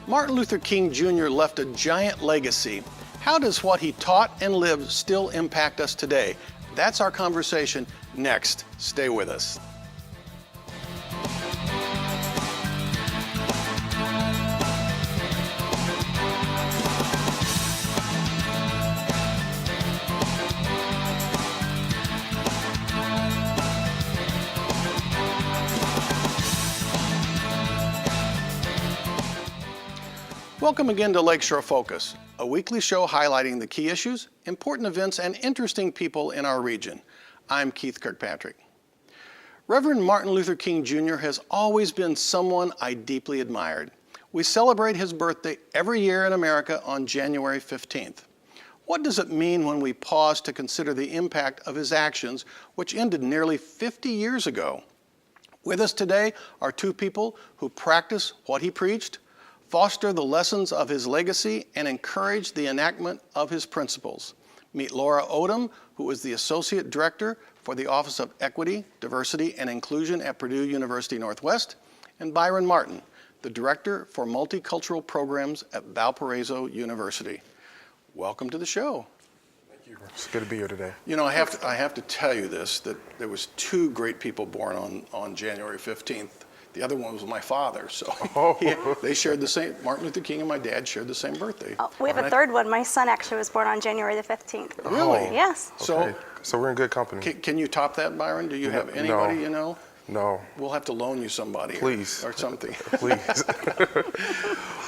Martin Luther King Jr. left a giant legacy. How does what he taught and lived still impact us today? That's our conversation next. Stay with us. Welcome again to Lakeshore Focus, a weekly show highlighting the key issues, important events, and interesting people in our region. I'm Keith Kirkpatrick. Reverend Martin Luther King Jr. has always been someone I deeply admired. We celebrate his birthday every year in America on January 15th. What does it mean when we pause to consider the impact of his actions, which ended nearly 50 years ago? With us today are two people who practice what he preached, foster the lessons of his legacy, and encourage the enactment of his principles. Meet Laura Odom, who is the Associate Director for the Office of Equity, Diversity, and Inclusion at Purdue University Northwest, and Byron Martin, the Director for Multicultural Programs at Valparaiso University. Welcome to the show. Thank you. It's good to be here today. You know, I have to tell you this, that there was two great people born on January 15th. The other one was my father, so they shared the same, Martin Luther King and my dad shared the same birthday. Oh, we have a third one. My son actually was born on January the 15th. Really? Yes. Okay. So we're in good company. Can you top that, Byron? Do you have anybody you know? No. We'll have to loan you somebody. Please. Or something. Please.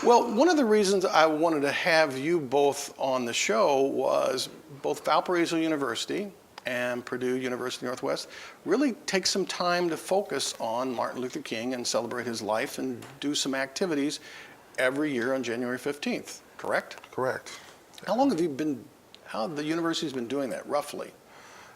Well, one of the reasons I wanted to have you both on the show was both Valparaiso University and Purdue University Northwest really take some time to focus on Martin Luther King and celebrate his life and do some activities every year on January 15th, correct? Correct. How long have how the university's been doing that, roughly?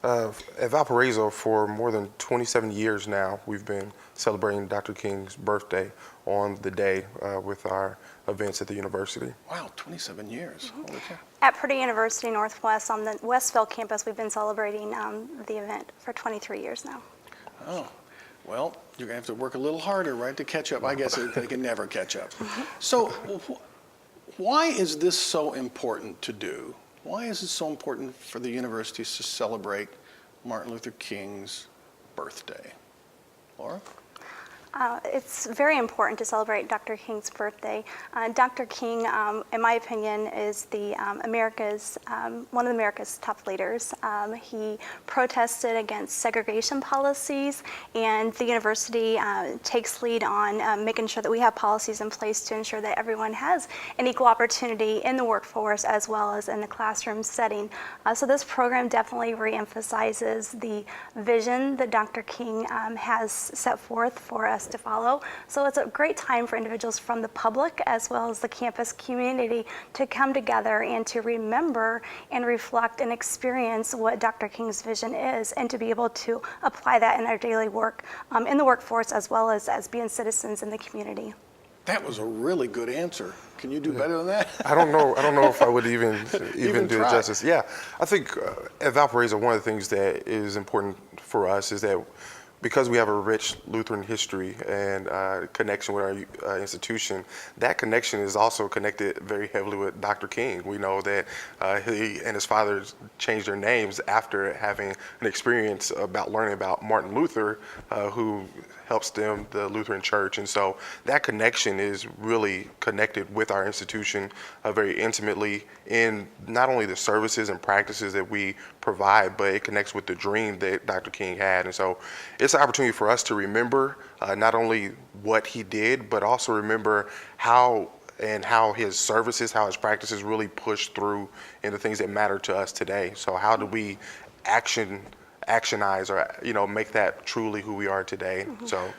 At Valparaiso, for more than 27 years now, we've been celebrating Dr. King's birthday on the day with our events at the university. Wow, 27 years. Holy cow. At Purdue University Northwest on the Westville campus, we've been celebrating the event for 23 years now. Oh, well, you're going to have to work a little harder, right, to catch up. I guess they can never catch up. So why is this so important to do? Why is it so important for the universities to celebrate Martin Luther King's birthday? Laura? It's very important to celebrate Dr. King's birthday. Dr. King, in my opinion, is one of America's top leaders. He protested against segregation policies, and the university takes lead on making sure that we have policies in place to ensure that everyone has an equal opportunity in the workforce as well as in the classroom setting. So this program definitely reemphasizes the vision that Dr. King has set forth for us to follow. So it's a great time for individuals from the public as well as the campus community to come together and to remember and reflect and experience what Dr. King's vision is, and to be able to apply that in our daily work in the workforce as well as being citizens in the community. That was a really good answer. Can you do better than that? I don't know if I would even do it try. justice. Yeah, I think at Valparaiso, one of the things that is important for us is that because we have a rich Lutheran history and connection with our institution, that connection is also connected very heavily with Dr. King. We know that he and his father changed their names after having an experience about learning about Martin Luther, who helps them, the Lutheran Church. And so that connection is really connected with our institution very intimately in not only the services and practices that we provide, but it connects with the dream that Dr. King had. And so it's an opportunity for us to remember not only what he did, but also remember how his services, how his practices really push through into things that matter to us today. So how do we actionize or make that truly who we are today? Mm-hmm. So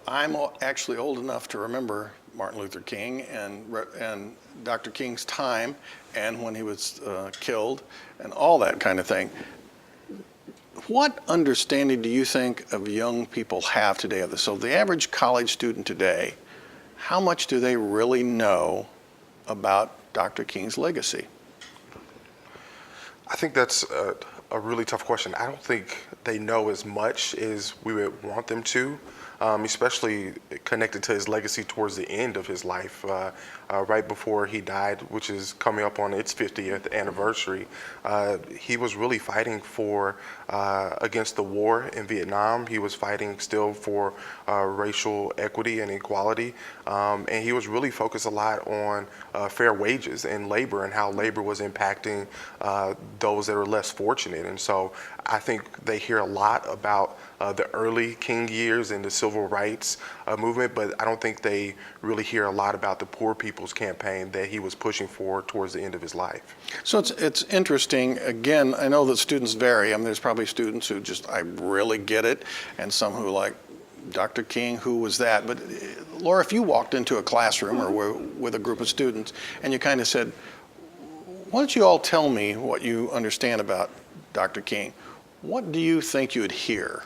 I'm actually old enough to remember Martin Luther King and Dr. King's time and when he was killed and all that kind of thing. What understanding do you think of young people have today of this? So the average college student today, how much do they really know about Dr. King's legacy? I think that's a really tough question. I don't think they know as much as we would want them to. especially connected to his legacy towards the end of his life, right before he died, which is coming up on its 50th anniversary. He was really fighting for against the war in Vietnam. He was fighting still for racial equity and equality, and he was really focused a lot on fair wages and labor and how labor was impacting those that are less fortunate. And so I think they hear a lot about the early King years and the civil rights movement, but I don't think they really hear a lot about the Poor People's Campaign that he was pushing for towards the end of his life. So it's interesting. Again, I know that students vary. I mean, there's probably students who just, I really get it, and some who like, Dr. King, who was that? But Laura, if you walked into a classroom or were with a group of students and you kind of said, why don't you all tell me what you understand about Dr. King? What do you think you would hear?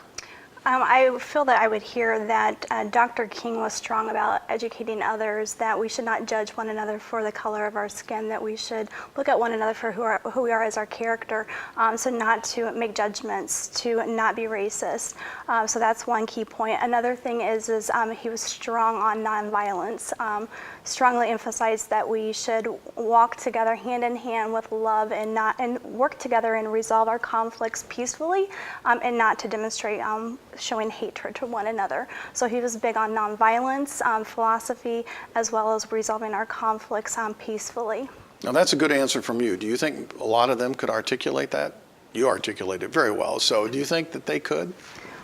I feel that I would hear that Dr. King was strong about educating others, that we should not judge one another for the color of our skin, that we should look at one another for who we are as our character, so not to make judgments, to not be racist. So that's one key point. Another thing is he was strong on nonviolence, strongly emphasized that we should walk together hand in hand with love and work together and resolve our conflicts peacefully, and not to demonstrate showing hatred to one another. So he was big on nonviolence, philosophy, as well as resolving our conflicts peacefully. Now that's a good answer from you. Do you think a lot of them could articulate that? You articulate it very well. So do you think that they could?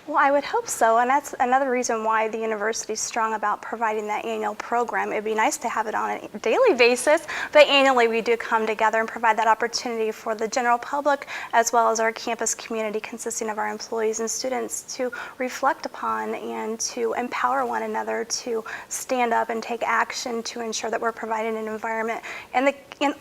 Well, I would hope so, and that's another reason why the university is strong about providing that annual program. It'd be nice to have it on a daily basis, but annually we do come together and provide that opportunity for the general public as well as our campus community consisting of our employees and students to reflect upon and to empower one another to stand up and take action to ensure that we're providing an environment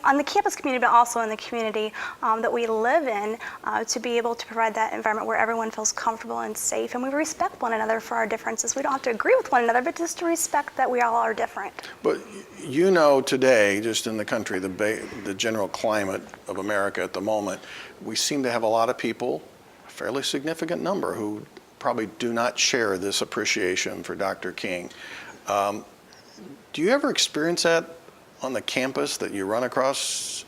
on the campus community, but also in the community that we live in, to be able to provide that environment where everyone feels comfortable and safe, and we respect one another for our differences. We don't have to agree with one another, but just to respect that we all are different. But you know today, just in the country, the general climate of America at the moment, we seem to have a lot of people, a fairly significant number, who probably do not share this appreciation for Dr. King. Do you ever experience that on the campus, that you run across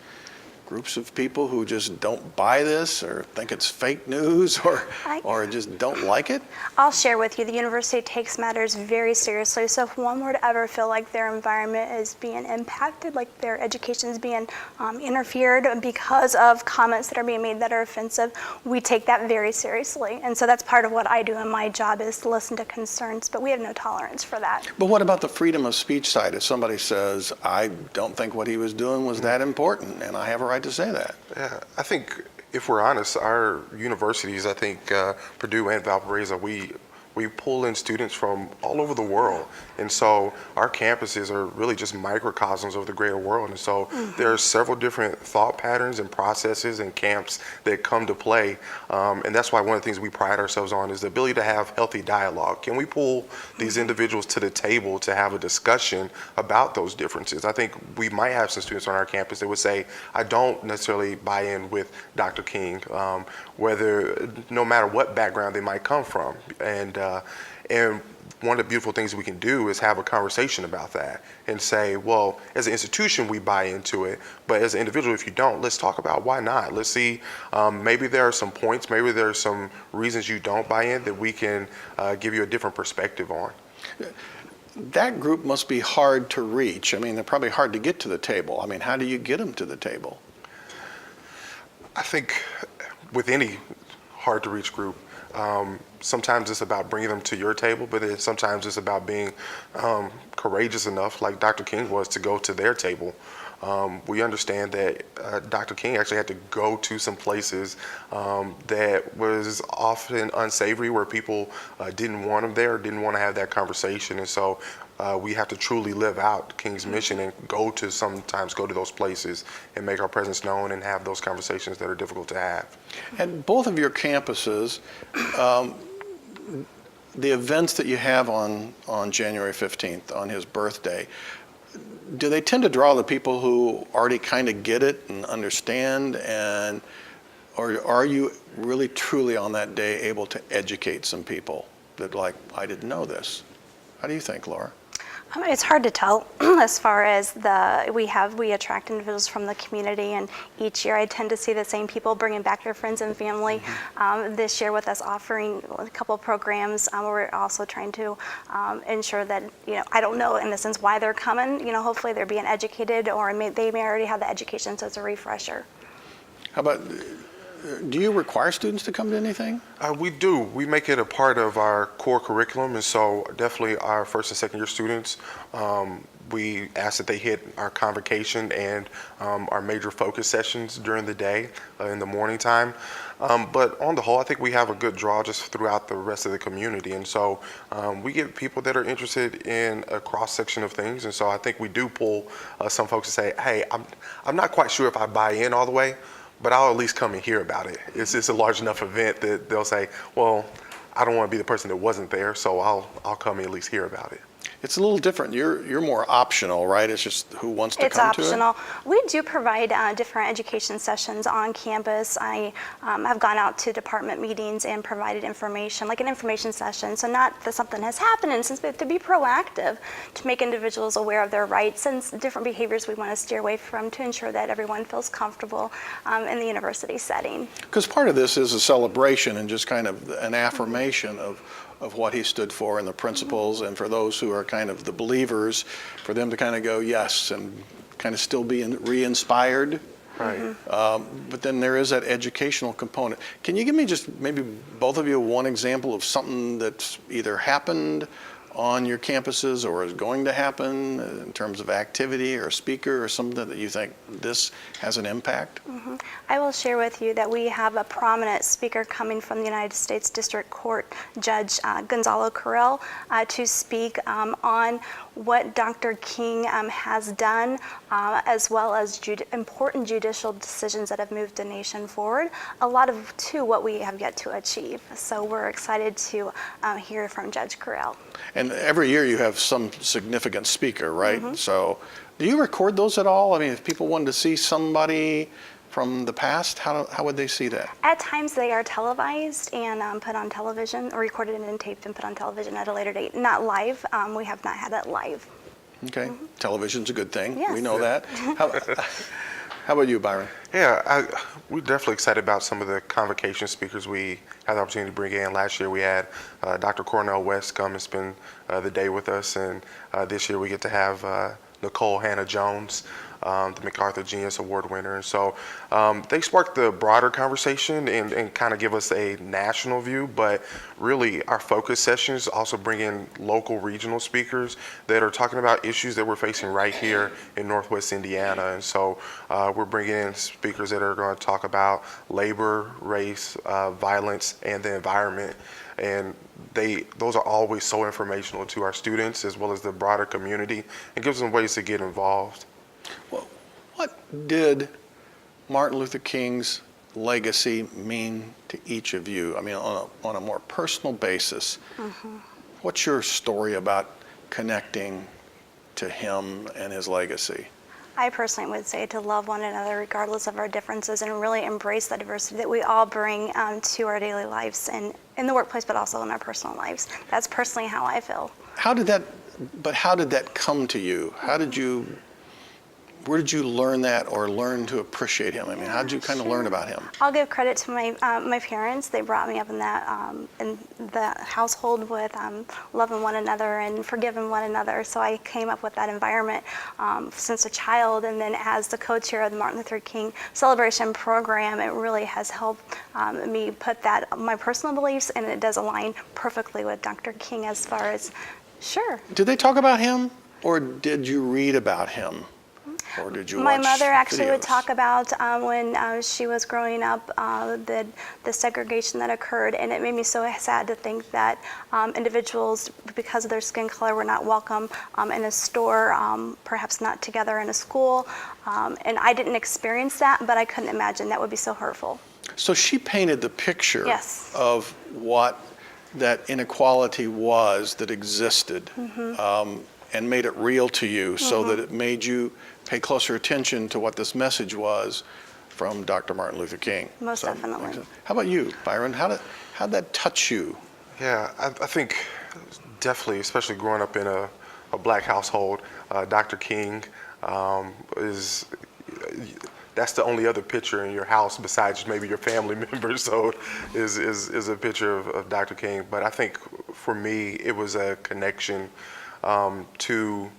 groups of people who just don't buy this or think it's fake news or just don't like it? I'll share with you, the university takes matters very seriously. So if one were to ever feel like their environment is being impacted, like their education is being interfered because of comments that are being made that are offensive, we take that very seriously. And so that's part of what I do in my job, is to listen to concerns, but we have no tolerance for that. But what about the freedom of speech side? If somebody says, I don't think what he was doing was that important, and I have a right to say that. Yeah, I think if we're honest, our universities, I think Purdue and Valparaiso, we pull in students from all over the world. And so our campuses are really just microcosms of the greater world. And so there are several different thought patterns and processes and camps that come to play. And that's why one of the things we pride ourselves on is the ability to have healthy dialogue. Can we pull these individuals to the table to have a discussion about those differences? I think we might have some students on our campus that would say, I don't necessarily buy in with Dr. King, no matter what background they might come from. And one of the beautiful things we can do is have a conversation about that and say, well, as an institution, we buy into it, but as an individual, if you don't, let's talk about why not. Let's see, maybe there are some points, maybe there are some reasons you don't buy in that we can give you a different perspective on. That group must be hard to reach. I mean, they're probably hard to get to the table. I mean, how do you get them to the table? I think with any hard to reach group, sometimes it's about bringing them to your table, but sometimes it's about being courageous enough, like Dr. King was, to go to their table. We understand that Dr. King actually had to go to some places that was often unsavory, where people didn't want him there, didn't want to have that conversation. And so we have to truly live out King's mission and sometimes go to those places and make our presence known and have those conversations that are difficult to have. At both of your campuses, the events that you have on January 15th, on his birthday, do they tend to draw the people who already kind of get it and understand, or are you really truly on that day able to educate some people that like, I didn't know this? How do you think, Laura? It's hard to tell as far as we attract individuals from the community, and each year I tend to see the same people bringing back their friends and family. This year with us offering a couple of programs, we're also trying to ensure that, I don't know in the sense why they're coming, hopefully they're being educated, or they may already have the education, so it's a refresher. How about, do you require students to come to anything? We do. We make it a part of our core curriculum, and so definitely our first and second year students, we ask that they hit our convocation and our major focus sessions during the day in the morning time. But on the whole, I think we have a good draw just throughout the rest of the community, and so we get people that are interested in a cross section of things, and so I think we do pull some folks to say, hey, I'm not quite sure if I buy in all the way, but I'll at least come and hear about it. It's a large enough event that they'll say, well, I don't want to be the person that wasn't there, so I'll come and at least hear about it. It's a little different. You're more optional, right? It's just who wants to come to it? It's optional. We do provide different education sessions on campus. I have gone out to department meetings and provided information, like an information session. So not that something has happened, but to be proactive, to make individuals aware of their rights and different behaviors we want to steer away from to ensure that everyone feels comfortable in the university setting. Because part of this is a celebration and just kind of an affirmation of what he stood for and the principles, and for those who are kind of the believers, for them to kind of go yes and kind of still be re-inspired. Right. But then there is that educational component. Can you give me just maybe both of you one example of something that's either happened on your campuses or is going to happen in terms of activity or speaker or something that you think this has an impact? I will share with you that we have a prominent speaker coming from the United States District Court, Judge Gonzalo Carrell, to speak on what Dr. King has done, as well as important judicial decisions that have moved the nation forward, a lot of what we have yet to achieve. So we're excited to hear from Judge Carrell. And every year you have some significant speaker, right? So do you record those at all? I mean, if people wanted to see somebody from the past, how would they see that? At times they are televised and put on television, or recorded and taped and put on television at a later date. Not live. We have not had that live. Okay. Television's a good thing. Yes. We know that. How about you, Byron? Yeah, we're definitely excited about some of the convocation speakers we had the opportunity to bring in. Last year we had Dr. Cornell West come and spend the day with us, and this year we get to have Nicole Hannah-Jones, the MacArthur Genius Award winner. And so they sparked the broader conversation and kind of give us a national view, but really our focus sessions also bring in local regional speakers that are talking about issues that we're facing right here in Northwest Indiana. And so we're bringing in speakers that are going to talk about labor, race, violence, and the environment. And those are always so informational to our students as well as the broader community, and gives them ways to get involved. Well, what did Martin Luther King's legacy mean to each of you? I mean, on a more personal basis, what's your story about connecting to him and his legacy? I personally would say to love one another regardless of our differences, and really embrace the diversity that we all bring to our daily lives and in the workplace, but also in our personal lives. That's personally how I feel. How did that come to you? Where did you learn that, or learn to appreciate him? I mean, how did you kind of learn about him? I'll give credit to my parents. They brought me up in the household with loving one another and forgiving one another. So I came up with that environment since a child, and then as the co-chair of the Martin Luther King Celebration Program, it really has helped me put my personal beliefs, and it does align perfectly with Dr. King as far as, sure. Did they talk about him, or did you read about him? Or did you My watch mother actually would videos? talk about when she was growing up, the segregation that occurred, and it made me so sad to think that individuals, because of their skin color, were not welcome in a store, perhaps not together in a school, and I didn't experience that, but I couldn't imagine that would be so hurtful. So she painted the picture Yes. of what that inequality was that existed, and made it real to you, so that it made you pay closer attention to what this message was from Dr. Martin Luther King. Most definitely. How about you, Byron? How did that touch you Yeah, I think definitely, especially growing up in a black household, Dr. King is, that's the only other picture in your house besides maybe your family members, so is a picture of Dr. King. But I think for me, it was a connection to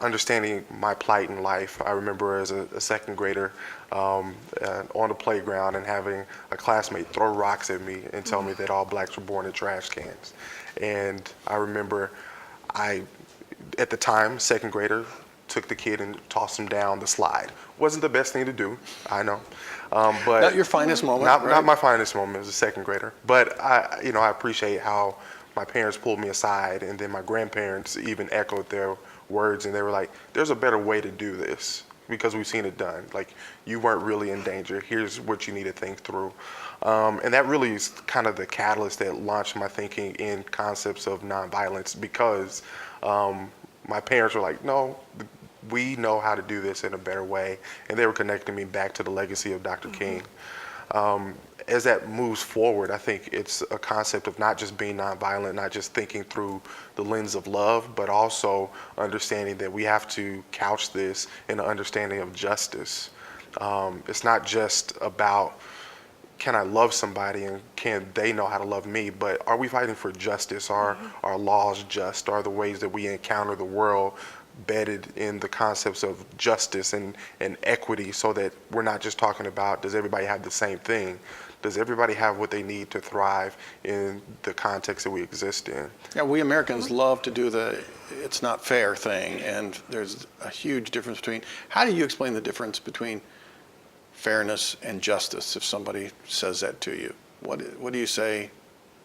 understanding my plight in life. I remember as a second grader on the playground and having a classmate throw rocks at me and tell me that all blacks were born in trash cans. And I remember at the time, second grader, took the kid and tossed him down the slide. Wasn't the best thing to do, I know. But Not your finest moment, not, right? not my finest moment as a second grader. But I appreciate how my parents pulled me aside, and then my grandparents even echoed their words, and they were like, there's a better way to do this because we've seen it done. Like, you weren't really in danger. Here's what you need to think through. And that really is kind of the catalyst that launched my thinking in concepts of nonviolence, because my parents were like, no, we know how to do this in a better way. And they were connecting me back to the legacy of Dr. King. As that moves forward, I think it's a concept of not just being nonviolent, not just thinking through the lens of love, but also understanding that we have to couch this in an understanding of justice. It's not just about, can I love somebody and can they know how to love me, but are we fighting for justice? Are our laws just? Are the ways that we encounter the world bedded in the concepts of justice and equity, so that we're not just talking about, does everybody have the same thing? Does everybody have what they need to thrive in the context that we exist in? Yeah, we Americans love to do the it's not fair thing, and there's a huge difference between, how do you explain the difference between fairness and justice if somebody says that to you? What do you say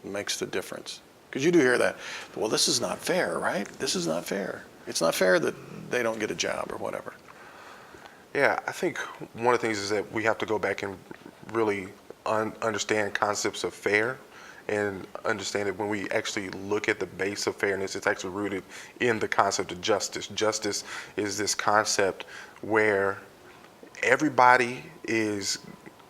makes the difference? Because you do hear that, well, this is not fair, right? This is not fair. It's not fair that they don't get a job or whatever. Yeah, I think one of the things is that we have to go back and really understand concepts of fair, and understand that when we actually look at the base of fairness, it's actually rooted in the concept of justice. Justice is this concept where everybody is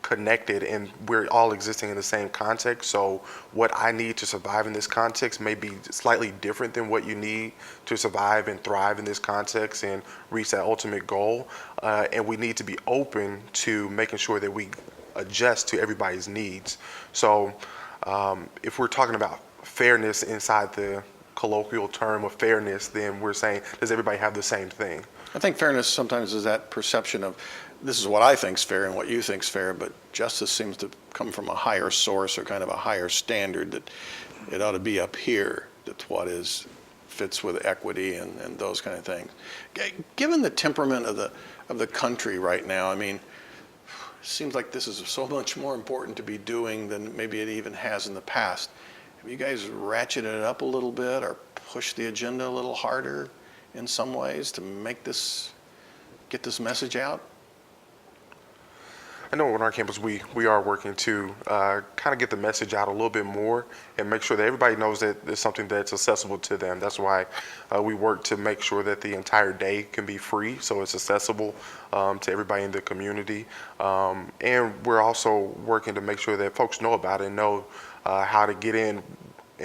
connected and we're all existing in the same context. So what I need to survive in this context may be slightly different than what you need to survive and thrive in this context and reach that ultimate goal. And we need to be open to making sure that we adjust to everybody's needs. So if we're talking about fairness inside the colloquial term of fairness, then we're saying, does everybody have the same thing? I think fairness sometimes is that perception of, this is what I think's fair and what you think's fair, but justice seems to come from a higher source or kind of a higher standard, that it ought to be up here. That's what fits with equity and those kind of things. Given the temperament of the country right now, I mean, it seems like this is so much more important to be doing than maybe it even has in the past. Have you guys ratcheted it up a little bit or pushed the agenda a little harder in some ways to make get this message out? I know on our campus we are working to kind of get the message out a little bit more and make sure that everybody knows that it's something that's accessible to them. That's why we work to make sure that the entire day can be free, so it's accessible to everybody in the community. And we're also working to make sure that folks know about it and know how to get in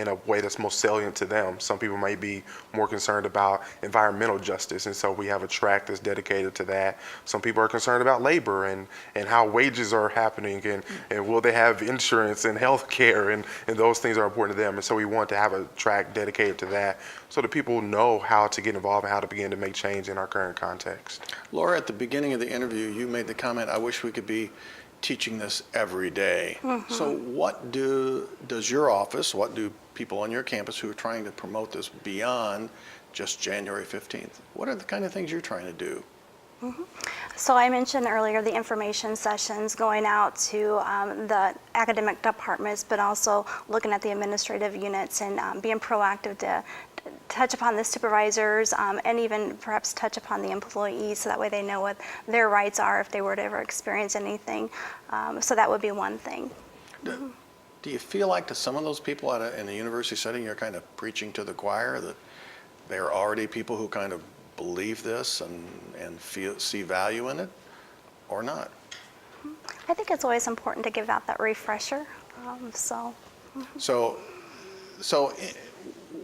a way that's most salient to them. Some people may be more concerned about environmental justice, and so we have a track that's dedicated to that. Some people are concerned about labor and how wages are happening, and will they have insurance and health care, and those things are important to them. And so we want to have a track dedicated to that so that people know how to get involved and how to begin to make change in our current context. Laura, at the beginning of the interview, you made the comment, I wish we could be teaching this every day. So what does your office, what do people on your campus who are trying to promote this beyond just January 15th, what are the kind of things you're trying to do? So I mentioned earlier the information sessions, going out to the academic departments, but also looking at the administrative units and being proactive to touch upon the supervisors and even perhaps touch upon the employees, so that way they know what their rights are if they were to ever experience anything. So that would be one thing. Do you feel like to some of those people in a university setting, you're kind of preaching to the choir, that they're already people who kind of believe this and see value in it, or not? I think it's always important to give out that refresher. So So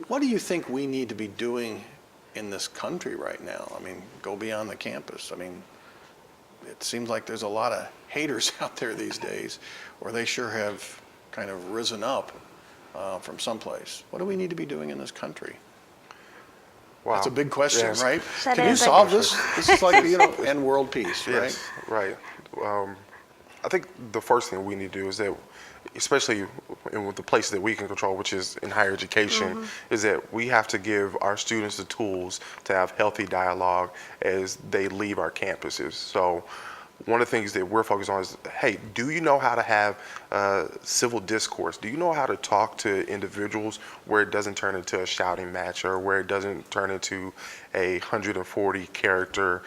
what do you think we need to be doing in this country right now? I mean, go beyond the campus. I mean, it seems like there's a lot of haters out there these days, or they sure have kind of risen up from someplace. What do we need to be doing in this country? Wow. That's a big question, Yes. right? That Can you is a solve big this? This is like, end world peace, right? Yes, right. I think the first thing we need to do is that, especially in the places that we can control, which is in higher education, is that we have to give our students the tools to have healthy dialogue as they leave our campuses. So one of the things that we're focused on is, hey, do you know how to have civil discourse? Do you know how to talk to individuals where it doesn't turn into a shouting match, or where it doesn't turn into a 140 character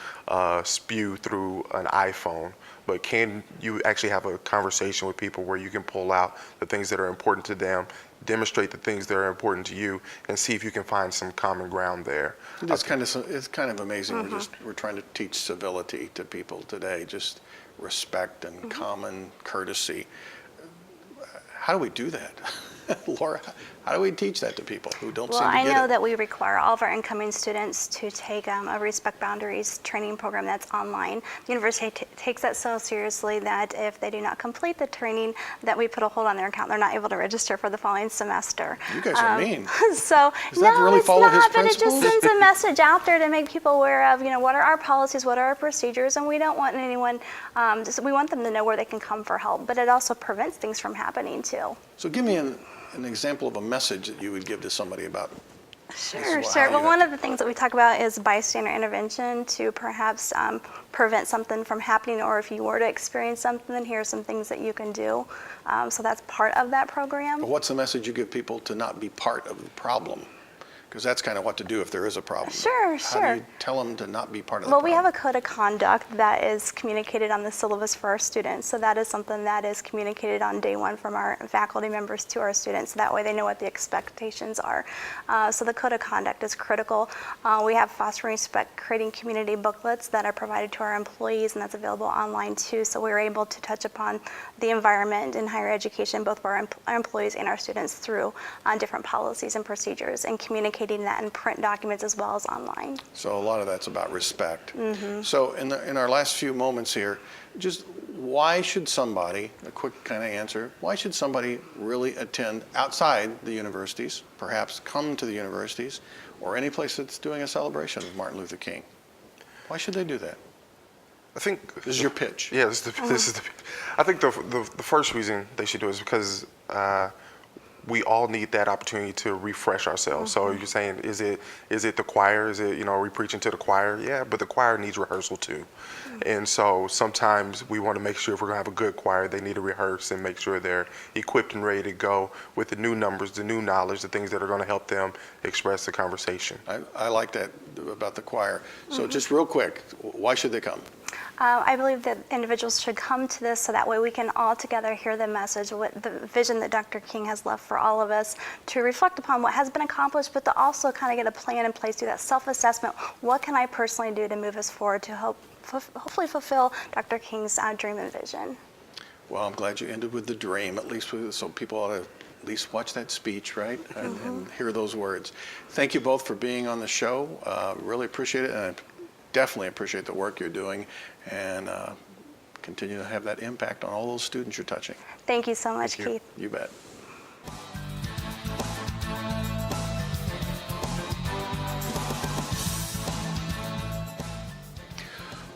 spew through an iPhone? But can you actually have a conversation with people where you can pull out the things that are important to them, demonstrate the things that are important to you, and see if you can find some common ground there? It's kind of amazing. We're trying to teach civility to people today, just respect and common courtesy. How do we do that? Laura, how do we teach that to people who don't Well, seem to get I know it? that we require all of our incoming students to take a Respect Boundaries training program that's online. The university takes that so seriously that if they do not complete the training, that we put a hold on their account. They're not able to register for the following semester. You guys are mean. So Does that no, really it's follow his not, but it just principles? sends a message out there to make people aware of, what are our policies, what are our procedures, and we don't want anyone, we want them to know where they can come for help, but it also prevents things from happening too. So give me an example of a message that you would give to somebody about Sure, how sure. you Well, have one to- of the things that we talk about is bystander intervention to perhaps prevent something from happening, or if you were to experience something, then here are some things that you can do. So that's part of that program. But what's the message you give people to not be part of the problem? Because that's kind of what to do if there is a problem. Sure, How sure. do you tell them to not be part of the Well, problem? we have a code of conduct that is communicated on the syllabus for our students. So that is something that is communicated on day one from our faculty members to our students. That way they know what the expectations are. So the code of conduct is critical. We have Fostering Respect, creating community booklets that are provided to our employees, and that's available online too. So we're able to touch upon the environment in higher education, both for our employees and our students, through different policies and procedures, and communicating that in print documents as well as online. So a lot of that's about respect. So in our last few moments here, just why should somebody, a quick kind of answer, why should somebody really attend outside the universities, perhaps come to the universities, or any place that's doing a celebration of Martin Luther King? Why should they do that? I think This is your pitch. Yeah, this is the. I think the first reason they should do it is because we all need that opportunity to refresh ourselves. So you're saying, is it the choir? Is it, are we preaching to the choir? Yeah, but the choir needs rehearsal too. And so sometimes we want to make sure if we're gonna have a good choir, they need to rehearse and make sure they're equipped and ready to go with the new numbers, the new knowledge, the things that are gonna help them express the conversation. I like that about the choir. So just real quick, why should they come? I believe that individuals should come to this so that way we can all together hear the message, what the vision that Dr. King has left for all of us, to reflect upon what has been accomplished, but to also kind of get a plan in place, do that self-assessment. What can I personally do to move us forward to hopefully fulfill Dr. King's dream and vision? Well, I'm glad you ended with the dream, at least so people ought to at least watch that speech, right? And hear those words. Thank you both for being on the show. Really appreciate it, and I definitely appreciate the work you're doing, and continue to have that impact on all those students you're touching. Thank you so much, Keith. You bet.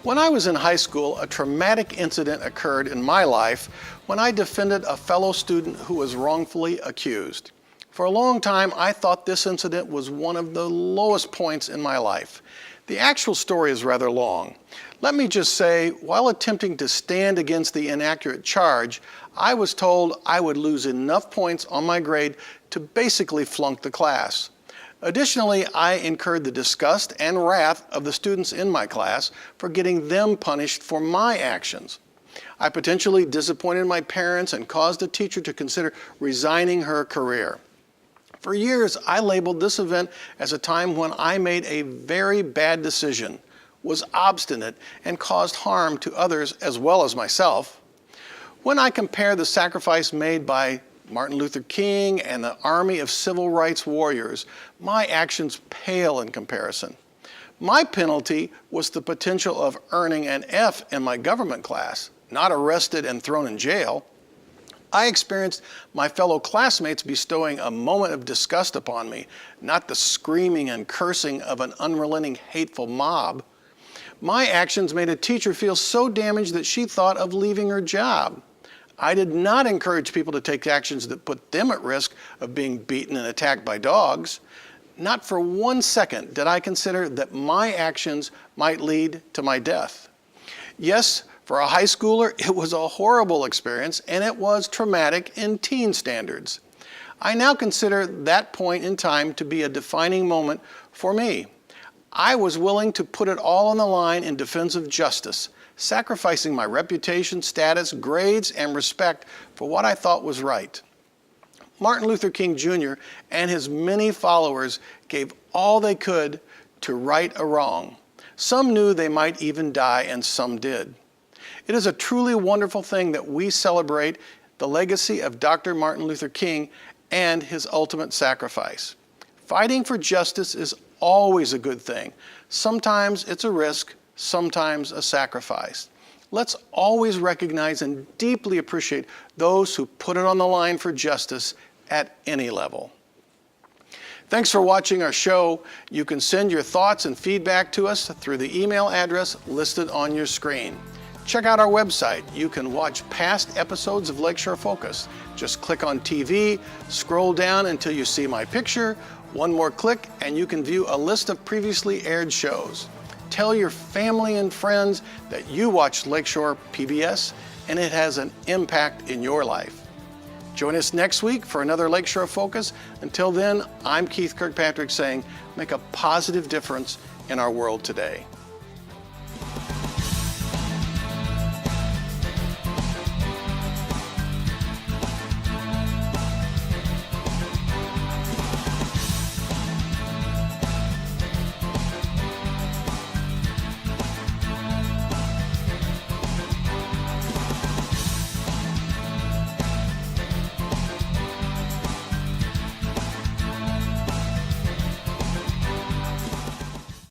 When I was in high school, a traumatic incident occurred in my life when I defended a fellow student who was wrongfully accused. For a long time, I thought this incident was one of the lowest points in my life. The actual story is rather long. Let me just say, while attempting to stand against the inaccurate charge, I was told I would lose enough points on my grade to basically flunk the class. Additionally, I incurred the disgust and wrath of the students in my class for getting them punished for my actions. I potentially disappointed my parents and caused a teacher to consider resigning her career. For years, I labeled this event as a time when I made a very bad decision, was obstinate, and caused harm to others as well as myself. When I compare the sacrifice made by Martin Luther King, and the army of civil rights warriors, my actions pale in comparison. My penalty was the potential of earning an F in my government class, not arrested and thrown in jail. I experienced my fellow classmates bestowing a moment of disgust upon me, not the screaming and cursing of an unrelenting, hateful mob. My actions made a teacher feel so damaged that she thought of leaving her job. I did not encourage people to take actions that put them at risk of being beaten and attacked by dogs. Not for 1 second did I consider that my actions might lead to my death. Yes, for a high schooler, it was a horrible experience, and it was traumatic in teen standards. I now consider that point in time to be a defining moment for me. I was willing to put it all on the line in defense of justice, sacrificing my reputation, status, grades, and respect for what I thought was right. Martin Luther King Jr. and his many followers gave all they could to right a wrong. Some knew they might even die, and some did. It is a truly wonderful thing that we celebrate the legacy of Dr. Martin Luther King and his ultimate sacrifice. Fighting for justice is always a good thing. Sometimes it's a risk, sometimes a sacrifice. Let's always recognize and deeply appreciate those who put it on the line for justice at any level. Thanks for watching our show. You can send your thoughts and feedback to us through the email address listed on your screen. Check out our website. You can watch past episodes of Lakeshore Focus. Just click on TV, scroll down until you see my picture. One more click and you can view a list of previously aired shows. Tell your family and friends that you watch Lakeshore PBS and it has an impact in your life. Join us next week for another Lakeshore Focus. Until then, I'm Keith Kirkpatrick saying, make a positive difference in our world today.